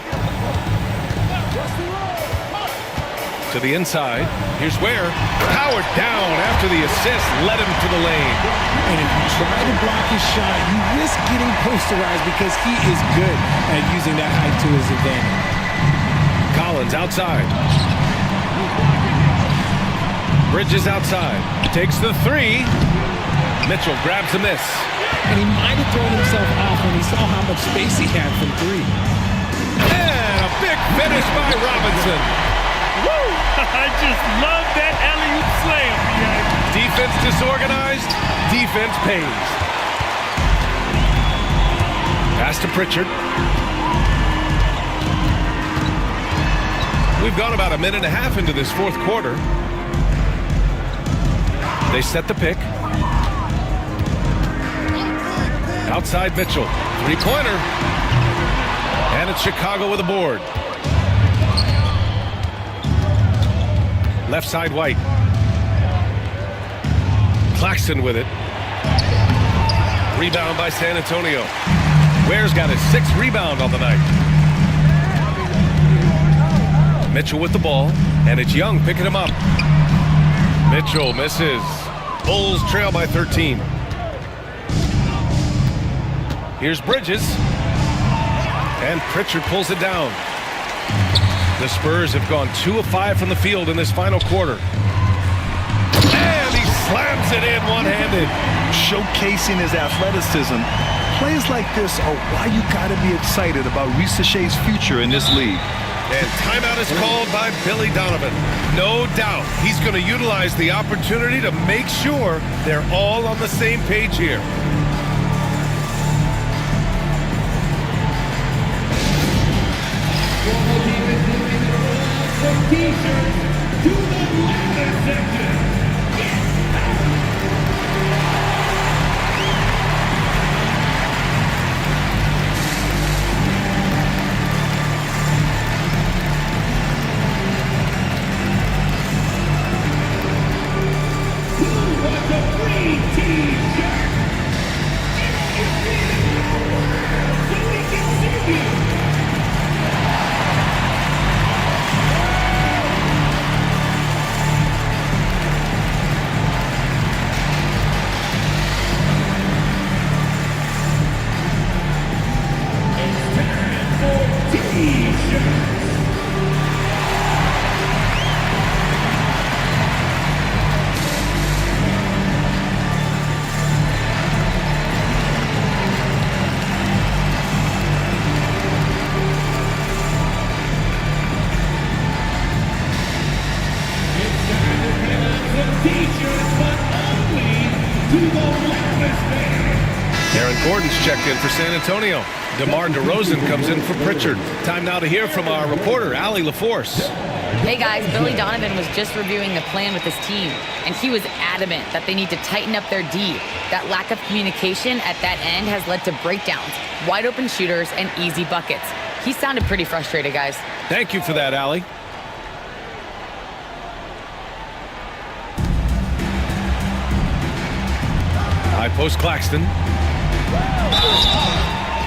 To the inside. Here's Ware. Powered down after the assist. Led him to the lane. And if you try to block his shot, you risk getting posterized because he is good at using that height to his advantage. Collins outside. Bridges outside. Takes the 3. Mitchell grabs the miss. And he might have thrown himself off when he saw how much space he had from 3. And a big finish by Robinson. Woo! I just love that alley-oop slam. Defense disorganized. Defense pays. Pass to Pritchard. We've gone about a minute and a half into this fourth quarter. They set the pick. Outside Mitchell. 3-pointer. And it's Chicago with a board. Left side White. Claxton with it. Rebound by San Antonio. Ware's got his 6th rebound on the night. Mitchell with the ball, and it's Young picking him up. Mitchell misses. Bulls trail by 13. Here's Bridges. And Pritchard pulls it down. The Spurs have gone 2 of 5 from the field in this final quarter. And he slams it in one-handed. Showcasing his athleticism. Plays like this are why you got to be excited about Reese Shea's future in this league. And timeout is called by Billy Donovan. No doubt he's going to utilize the opportunity to make sure they're all on the same page here. T-shirts to the ladder section. Who wants a free T-shirt? So we can see you. Aaron Gordon's checked in for San Antonio. DeMar DeRozan comes in for Pritchard. Time now to hear from our reporter, Allie LaForce. Hey guys, Billy Donovan was just reviewing the plan with his team, and he was adamant that they need to tighten up their D. That lack of communication at that end has led to breakdowns, wide open shooters, and easy buckets. He sounded pretty frustrated, guys. Thank you for that, Allie. High post Claxton.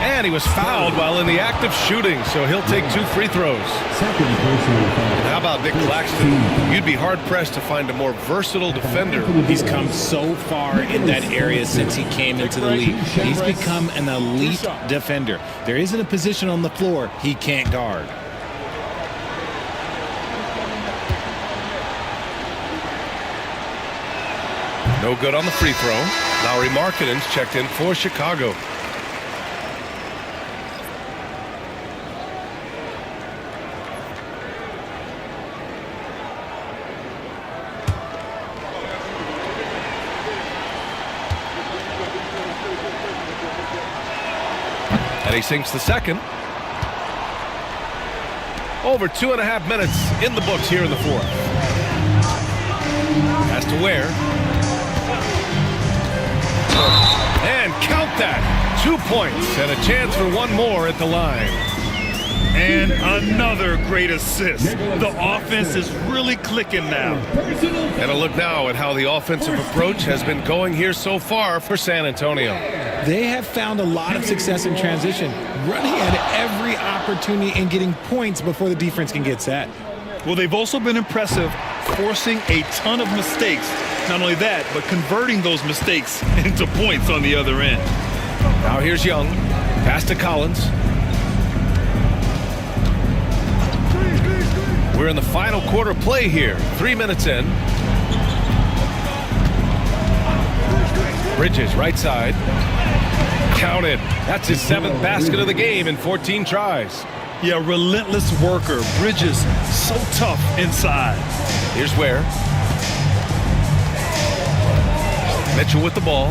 And he was fouled while in the act of shooting, so he'll take 2 free throws. And how about Nick Claxton? You'd be hard-pressed to find a more versatile defender. He's come so far in that area since he came into the league. He's become an elite defender. There isn't a position on the floor he can't guard. No good on the free throw. Lauri Markkanen's checked in for Chicago. And he sinks the second. Over 2.5 minutes in the books here in the fourth. Pass to Ware. And count that. 2 points and a chance for one more at the line. And another great assist. The offense is really clicking now. And a look now at how the offensive approach has been going here so far for San Antonio. They have found a lot of success in transition, running at every opportunity and getting points before the defense can get set. Well, they've also been impressive, forcing a ton of mistakes. Not only that, but converting those mistakes into points on the other end. Now here's Young. Pass to Collins. We're in the final quarter play here. 3 minutes in. Bridges, right side. Counted. That's his 7th basket of the game in 14 tries. Yeah, relentless worker. Bridges, so tough inside. Here's Ware. Mitchell with the ball.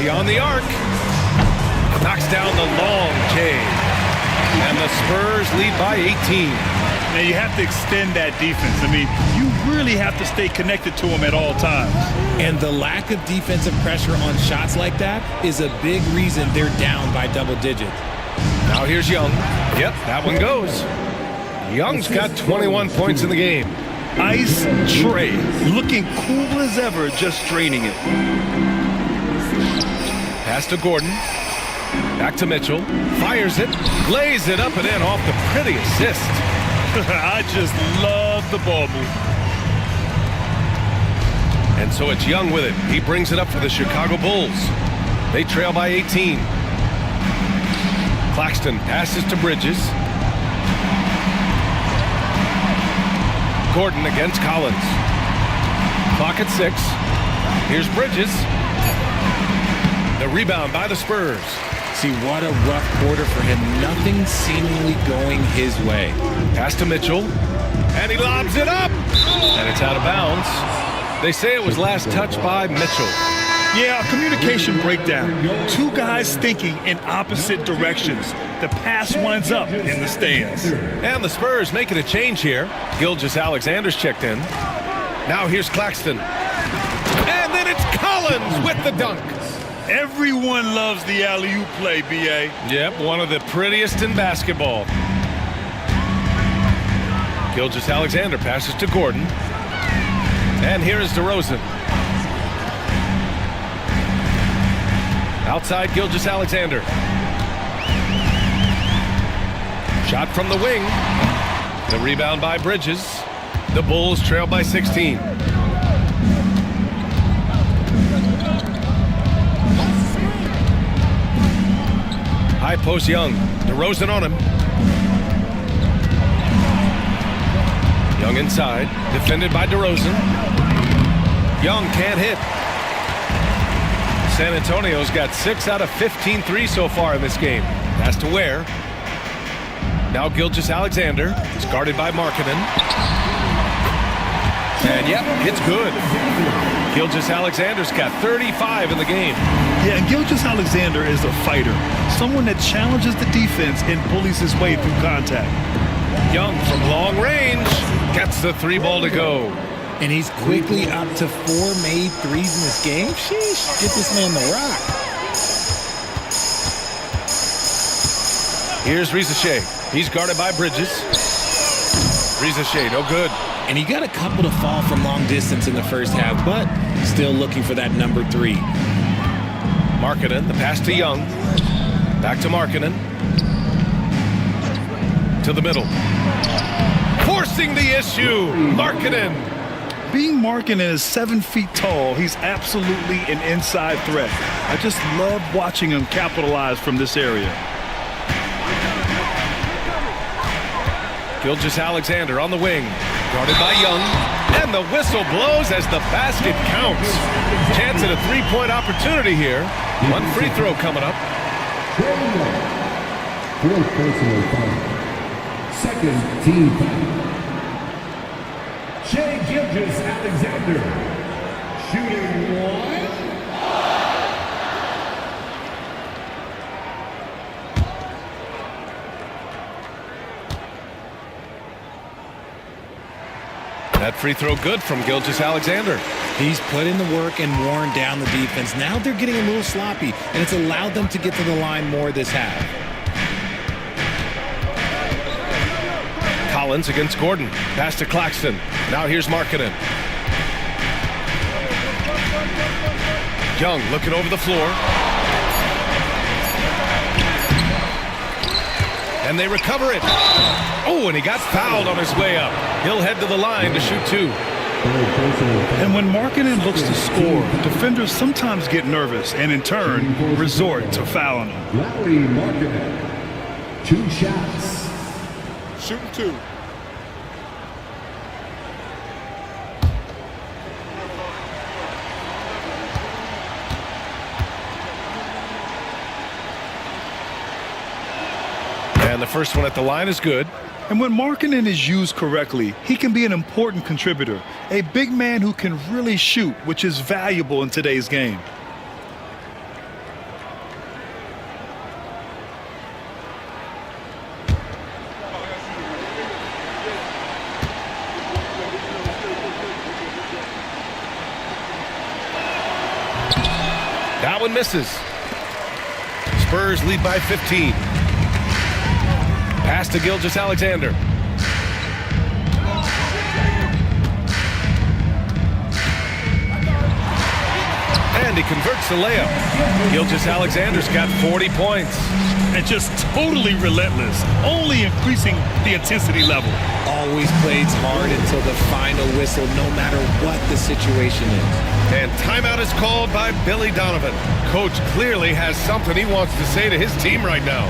Beyond the arc. Knocks down the long J. And the Spurs lead by 18. Now you have to extend that defense. I mean, you really have to stay connected to them at all times. And the lack of defensive pressure on shots like that is a big reason they're down by double digits. Now here's Young. Yep, that one goes. Young's got 21 points in the game. Ice Trey, looking cool as ever, just draining it. Pass to Gordon. Back to Mitchell. Fires it. Lays it up and in off the pretty assist. I just love the ball move. And so it's Young with it. He brings it up for the Chicago Bulls. They trail by 18. Claxton passes to Bridges. Gordon against Collins. Clock at 6. Here's Bridges. The rebound by the Spurs. See, what a rough quarter for him. Nothing seemingly going his way. Pass to Mitchell. And he lobs it up. And it's out of bounds. They say it was last touched by Mitchell. Yeah, communication breakdown. Two guys thinking in opposite directions. The pass winds up in the stands. And the Spurs making a change here. Gilgeous-Alexander's checked in. Now here's Claxton. And then it's Collins with the dunk. Everyone loves the alley-oop play, B.A. Yep, one of the prettiest in basketball. Gilgeous-Alexander passes to Gordon. And here is DeRozan. Outside Gilgeous-Alexander. Shot from the wing. The rebound by Bridges. The Bulls trail by 16. High post Young. DeRozan on him. Young inside. Defended by DeRozan. Young can't hit. San Antonio's got 6 out of 15 threes so far in this game. Pass to Ware. Now Gilgeous-Alexander. It's guarded by Markkanen. And yep, it's good. Gilgeous-Alexander's got 35 in the game. Yeah, and Gilgeous-Alexander is a fighter. Someone that challenges the defense and bullies his way through contact. Young from long range gets the 3-ball to go. And he's quickly up to 4 made threes in this game. Sheesh, get this man the rock. Here's Reza Shea. He's guarded by Bridges. Reza Shea, no good. And he got a couple to fall from long distance in the first half, but still looking for that number 3. Markkanen, the pass to Young. Back to Markkanen. To the middle. Forcing the issue. Markkanen. Being Markkanen is 7 feet tall. He's absolutely an inside threat. I just love watching him capitalize from this area. Gilgeous-Alexander on the wing. Guarded by Young. And the whistle blows as the basket counts. Chance at a 3-point opportunity here. 1 free throw coming up. Fourth personal foul. Second team foul. Shea Gilgeous-Alexander. Shooting 1. That free throw good from Gilgeous-Alexander. He's put in the work and worn down the defense. Now they're getting a little sloppy, and it's allowed them to get to the line more this half. Collins against Gordon. Pass to Claxton. Now here's Markkanen. Young looking over the floor. And they recover it. Oh, and he got fouled on his way up. He'll head to the line to shoot two. And when Markkanen looks to score, defenders sometimes get nervous and in turn resort to fouling him. Larry Markkanen, 2 shots. Shooting 2. And the first one at the line is good. And when Markkanen is used correctly, he can be an important contributor, a big man who can really shoot, which is valuable in today's game. That one misses. Spurs lead by 15. Pass to Gilgeous-Alexander. And he converts the layup. Gilgeous-Alexander's got 40 points. And just totally relentless, only increasing the intensity level. Always plays hard until the final whistle, no matter what the situation is. And timeout is called by Billy Donovan. Coach clearly has something he wants to say to his team right now.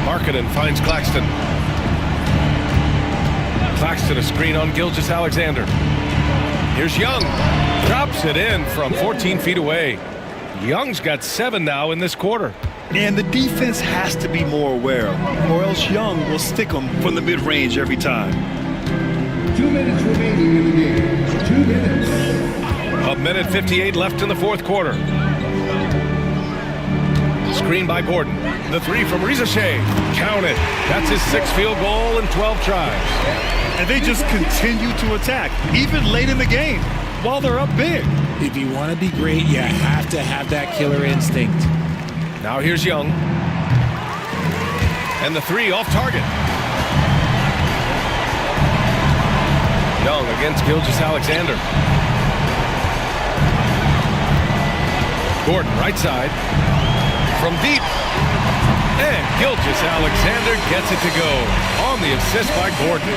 Markkanen finds Claxton. Claxton a screen on Gilgeous-Alexander. Here's Young. Drops it in from 14 feet away. Young's got 7 now in this quarter. And the defense has to be more aware, or else Young will stick them from the mid-range every time. 2 minutes remaining in the game. 2 minutes. A minute 58 left in the fourth quarter. Screen by Gordon. The 3 from Rizashea. Count it. That's his 6th field goal in 12 tries. And they just continue to attack, even late in the game, while they're up big. If you want to be great, you have to have that killer instinct. Now here's Young. And the 3 off target. Young against Gilgeous-Alexander. Gordon, right side. From deep. And Gilgeous-Alexander gets it to go. On the assist by Gordon.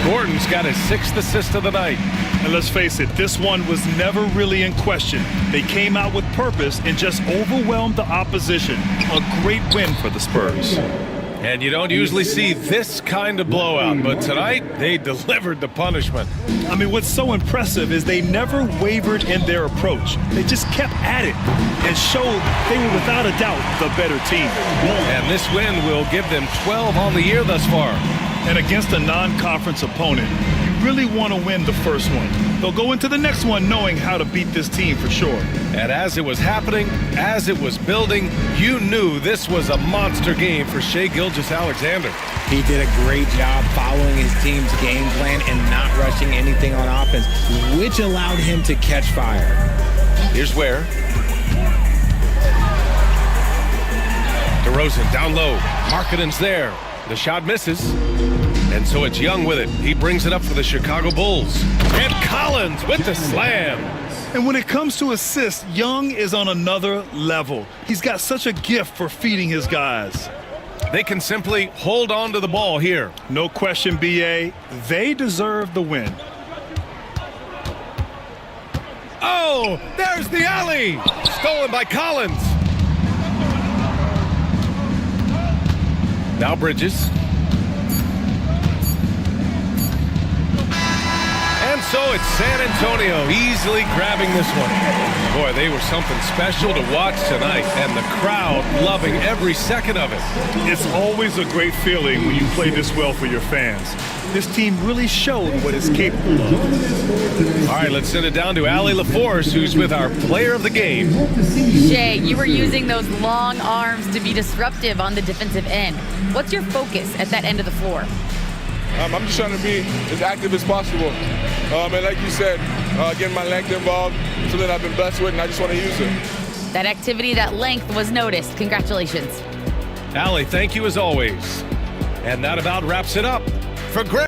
Gordon's got his 6th assist of the night. And let's face it, this one was never really in question. They came out with purpose and just overwhelmed the opposition. A great win for the Spurs. And you don't usually see this kind of blowout, but tonight they delivered the punishment. I mean, what's so impressive is they never wavered in their approach. They just kept at it and showed they were without a doubt the better team. And this win will give them 12 on the year thus far. And against a non-conference opponent, you really want to win the first one. They'll go into the next one knowing how to beat this team for sure. And as it was happening, as it was building, you knew this was a monster game for Shai Gilgeous-Alexander. He did a great job following his team's game plan and not rushing anything on offense, which allowed him to catch fire. Here's where. DeRozan down low. Markkanen's there. The shot misses. And so it's Young with it. He brings it up for the Chicago Bulls. And Collins with the slam. And when it comes to assists, Young is on another level. He's got such a gift for feeding his guys. They can simply hold on to the ball here. No question, BA. They deserve the win. Oh, there's the alley. Stolen by Collins. Now Bridges. And so it's San Antonio easily grabbing this one. Boy, they were something special to watch tonight, and the crowd loving every second of it. It's always a great feeling when you play this well for your fans. This team really showed what it's capable of. All right, let's send it down to Allie LaForce, who's with our player of the game. Shai, you were using those long arms to be disruptive on the defensive end. What's your focus at that end of the floor? I'm just trying to be as active as possible. And like you said, getting my length involved, something I've been blessed with, and I just want to use it. That activity, that length was noticed. Congratulations. Allie, thank you as always. And that about wraps it up for Greg.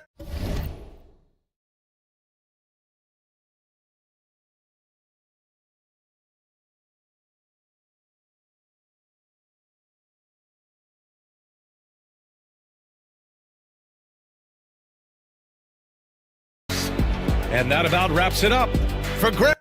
And that about wraps it up for Greg.